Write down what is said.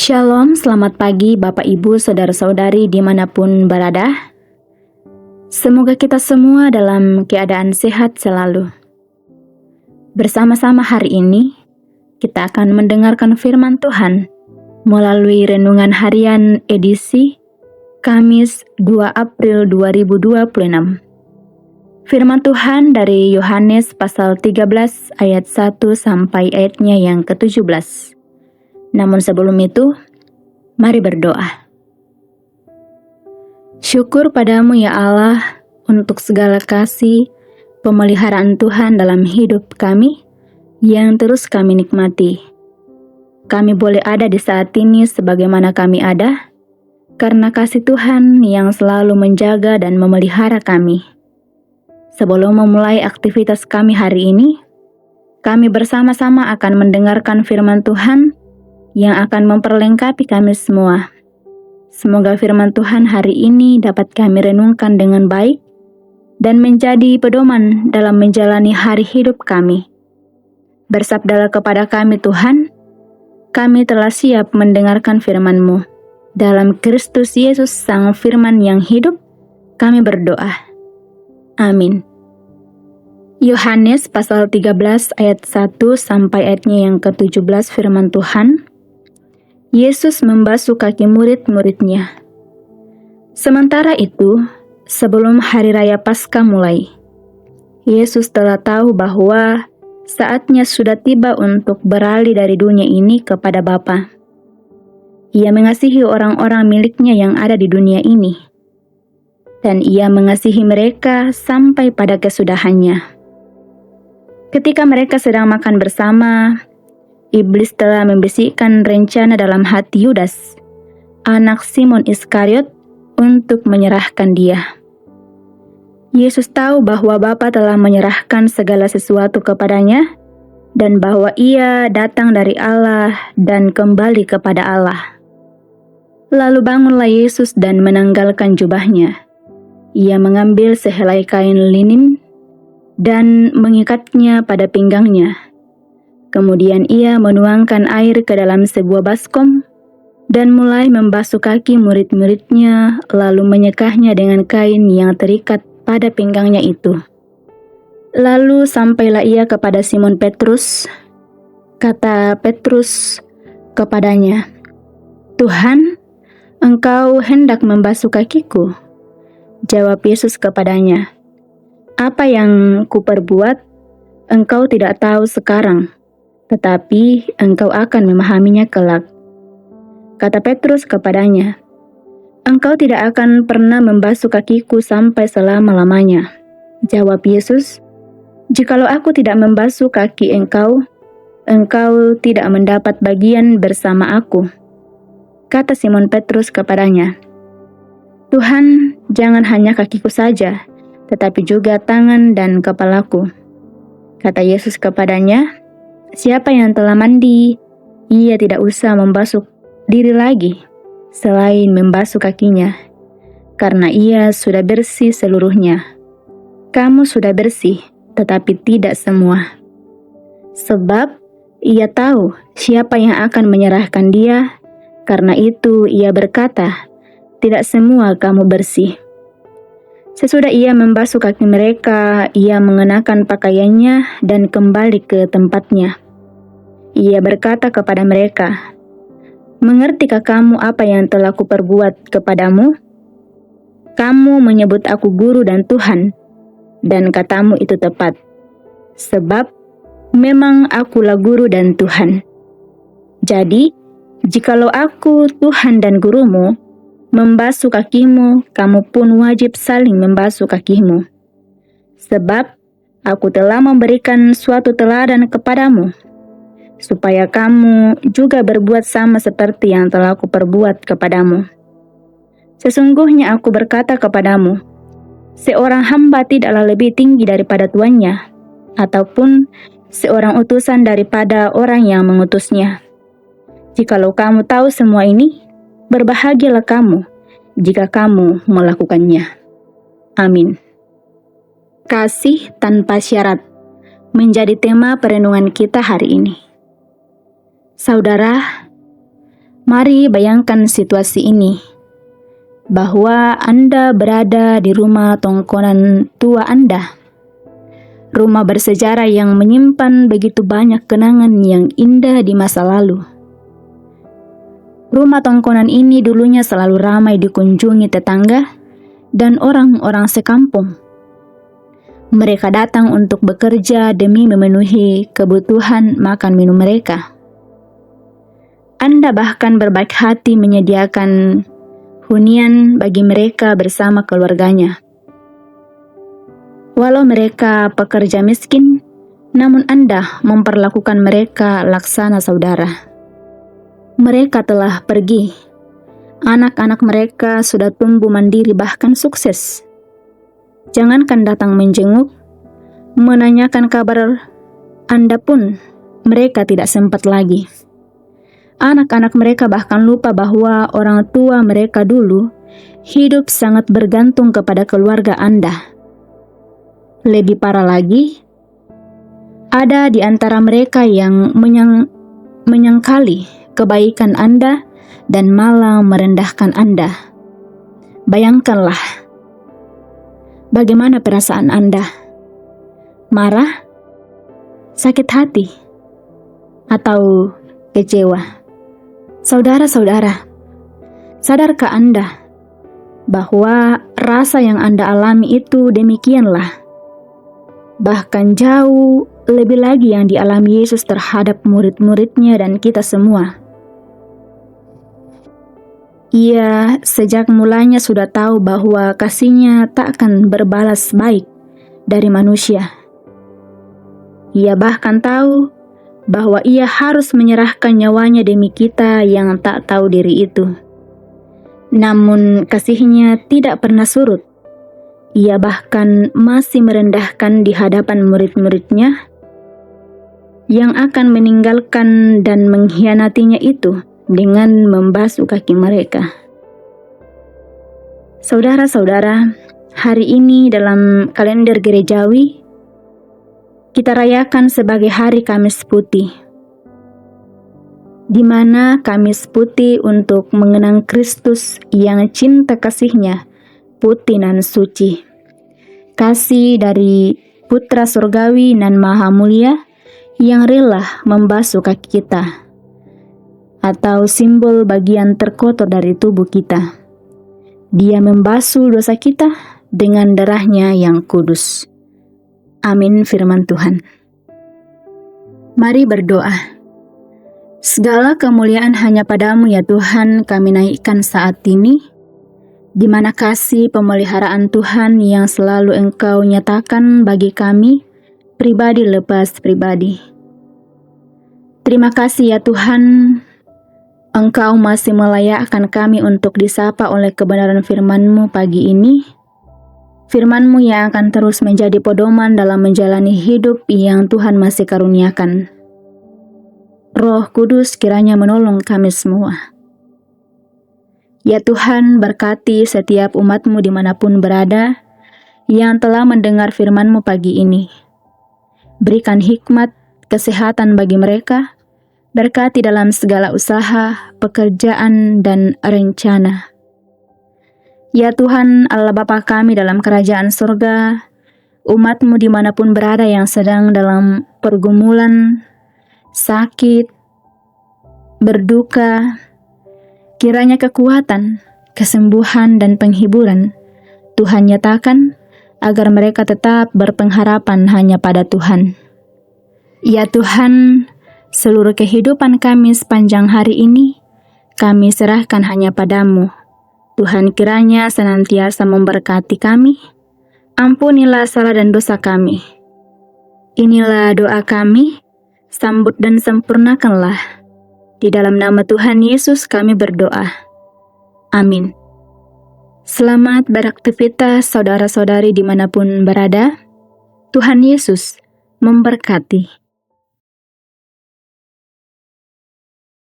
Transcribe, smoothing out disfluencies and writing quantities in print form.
Shalom, selamat pagi Bapak Ibu, Saudara-saudari dimanapun berada. Semoga kita semua dalam keadaan sehat selalu. Bersama-sama hari ini, kita akan mendengarkan firman Tuhan melalui Renungan Harian edisi Kamis 2 April 2026. Firman Tuhan dari Yohanes pasal 13 ayat 1 sampai ayatnya yang ke-17. Namun sebelum itu, mari berdoa. Syukur padamu ya Allah untuk segala kasih pemeliharaan Tuhan dalam hidup kami yang terus kami nikmati. Kami boleh ada di saat ini sebagaimana kami ada, karena kasih Tuhan yang selalu menjaga dan memelihara kami. Sebelum memulai aktivitas kami hari ini, kami bersama-sama akan mendengarkan firman Tuhan yang akan memperlengkapi kami semua. Semoga firman Tuhan hari ini dapat kami renungkan dengan baik dan menjadi pedoman dalam menjalani hari hidup kami. Bersabdalah kepada kami Tuhan, kami telah siap mendengarkan firman-Mu. Dalam Kristus Yesus Sang Firman yang hidup, kami berdoa. Amin. Yohanes pasal 13 ayat 1 sampai ayatnya yang ke-17 firman Tuhan. Yesus membasuh kaki murid-muridnya. Sementara itu, sebelum hari raya Paskah mulai, Yesus telah tahu bahwa saatnya sudah tiba untuk beralih dari dunia ini kepada Bapa. Ia mengasihi orang-orang miliknya yang ada di dunia ini, dan ia mengasihi mereka sampai pada kesudahannya. Ketika mereka sedang makan bersama, Iblis telah membisikkan rencana dalam hati Yudas, anak Simon Iskariot, untuk menyerahkan dia. Yesus tahu bahwa Bapa telah menyerahkan segala sesuatu kepadanya, dan bahwa ia datang dari Allah dan kembali kepada Allah. Lalu bangunlah Yesus dan menanggalkan jubahnya. Ia mengambil sehelai kain linin dan mengikatnya pada pinggangnya. Kemudian ia menuangkan air ke dalam sebuah baskom dan mulai membasuh kaki murid-muridnya, lalu menyekahnya dengan kain yang terikat pada pinggangnya itu. Lalu sampailah ia kepada Simon Petrus. Kata Petrus kepadanya, "Tuhan, Engkau hendak membasuh kakiku?" Jawab Yesus kepadanya, "Apa yang kuperbuat, Engkau tidak tahu sekarang, tetapi engkau akan memahaminya kelak." Kata Petrus kepadanya, "Engkau tidak akan pernah membasuh kakiku sampai selama-lamanya." Jawab Yesus, "Jikalau aku tidak membasuh kaki engkau, engkau tidak mendapat bagian bersama aku." Kata Simon Petrus kepadanya, "Tuhan, jangan hanya kakiku saja, tetapi juga tangan dan kepalaku." Kata Yesus kepadanya, "Siapa yang telah mandi, ia tidak usah membasuh diri lagi, selain membasuh kakinya, karena ia sudah bersih seluruhnya. Kamu sudah bersih, tetapi tidak semua." Sebab ia tahu siapa yang akan menyerahkan dia, karena itu ia berkata, "Tidak semua kamu bersih." Sesudah ia membasuh kaki mereka, ia mengenakan pakaiannya dan kembali ke tempatnya. Ia berkata kepada mereka, "Mengertikah kamu apa yang telah kuperbuat kepadamu? Kamu menyebut aku guru dan Tuhan, dan katamu itu tepat. Sebab memang akulah guru dan Tuhan. Jadi, jikalau aku Tuhan dan gurumu, membasuh kakimu, kamu pun wajib saling membasuh kakimu. Sebab aku telah memberikan suatu teladan kepadamu, supaya kamu juga berbuat sama seperti yang telah aku perbuat kepadamu. Sesungguhnya aku berkata kepadamu, seorang hamba tidaklah lebih tinggi daripada tuannya, ataupun seorang utusan daripada orang yang mengutusnya. Jikalau kamu tahu semua ini, berbahagialah kamu jika kamu melakukannya." Amin. Kasih tanpa syarat menjadi tema perenungan kita hari ini. Saudara, Mari bayangkan situasi ini, bahwa Anda berada di rumah tongkonan tua Anda. Rumah bersejarah yang menyimpan begitu banyak kenangan yang indah di masa lalu. Rumah tongkonan ini dulunya selalu ramai dikunjungi tetangga dan orang-orang sekampung. Mereka datang untuk bekerja demi memenuhi kebutuhan makan minum mereka. Anda bahkan berbaik hati menyediakan hunian bagi mereka bersama keluarganya. Walau mereka pekerja miskin, namun Anda memperlakukan mereka laksana saudara. Mereka telah pergi. Anak-anak mereka sudah tumbuh mandiri bahkan sukses. Jangankan datang menjenguk, menanyakan kabar Anda pun mereka tidak sempat lagi. Anak-anak mereka bahkan lupa bahwa orang tua mereka dulu hidup sangat bergantung kepada keluarga Anda. Lebih parah lagi, ada di antara mereka yang menyangkali kebaikan Anda dan malah merendahkan Anda. Bayangkanlah, bagaimana perasaan Anda? Marah, sakit hati, atau kecewa? Saudara-saudara, sadarkah Anda bahwa rasa yang Anda alami itu demikianlah? Bahkan jauh lebih lagi yang dialami Yesus terhadap murid-muridnya dan kita semua. Ia sejak mulanya sudah tahu bahwa kasih-Nya tak akan berbalas baik dari manusia. Ia bahkan tahu bahwa Ia harus menyerahkan nyawanya demi kita yang tak tahu diri itu. Namun kasih-Nya tidak pernah surut. Ia bahkan masih merendahkan di hadapan murid-muridnya yang akan meninggalkan dan mengkhianatinya itu dengan membasuh kaki mereka. Saudara-saudara, hari ini dalam kalender gerejawi, kita rayakan sebagai Hari Kamis Putih, di mana Kamis Putih untuk mengenang Kristus yang cinta kasih-Nya putih dan suci. Kasih dari Putra Surgawi dan Maha Mulia yang rela membasuh kaki kita, atau simbol bagian terkotor dari tubuh kita. Dia membasuh dosa kita dengan darah-Nya yang kudus. Amin firman Tuhan. Mari berdoa. Segala kemuliaan hanya Padamu ya Tuhan, kami naikkan saat ini, di mana kasih pemeliharaan Tuhan yang selalu Engkau nyatakan bagi kami, pribadi lepas pribadi. Terima kasih ya Tuhan, Engkau masih melayakkan kami untuk disapa oleh kebenaran firman-Mu pagi ini. Firman-Mu yang akan terus menjadi pedoman dalam menjalani hidup yang Tuhan masih karuniakan. Roh Kudus kiranya menolong kami semua. Ya Tuhan, berkati setiap umat-Mu dimanapun berada yang telah mendengar firman-Mu pagi ini. Berikan hikmat, kesehatan bagi mereka, berkati dalam segala usaha, pekerjaan, dan rencana. Ya Tuhan, Allah Bapa kami dalam kerajaan surga, umat-Mu dimanapun berada yang sedang dalam pergumulan, sakit, berduka, kiranya kekuatan, kesembuhan, dan penghiburan Tuhan nyatakan agar mereka tetap berpengharapan hanya pada Tuhan. Ya Tuhan, seluruh kehidupan kami sepanjang hari ini, kami serahkan hanya Padamu. Tuhan kiranya senantiasa memberkati kami. Ampunilah salah dan dosa kami. Inilah doa kami, sambut dan sempurnakanlah. Di dalam nama Tuhan Yesus kami berdoa. Amin. Selamat beraktivitas saudara-saudari dimanapun berada. Tuhan Yesus memberkati.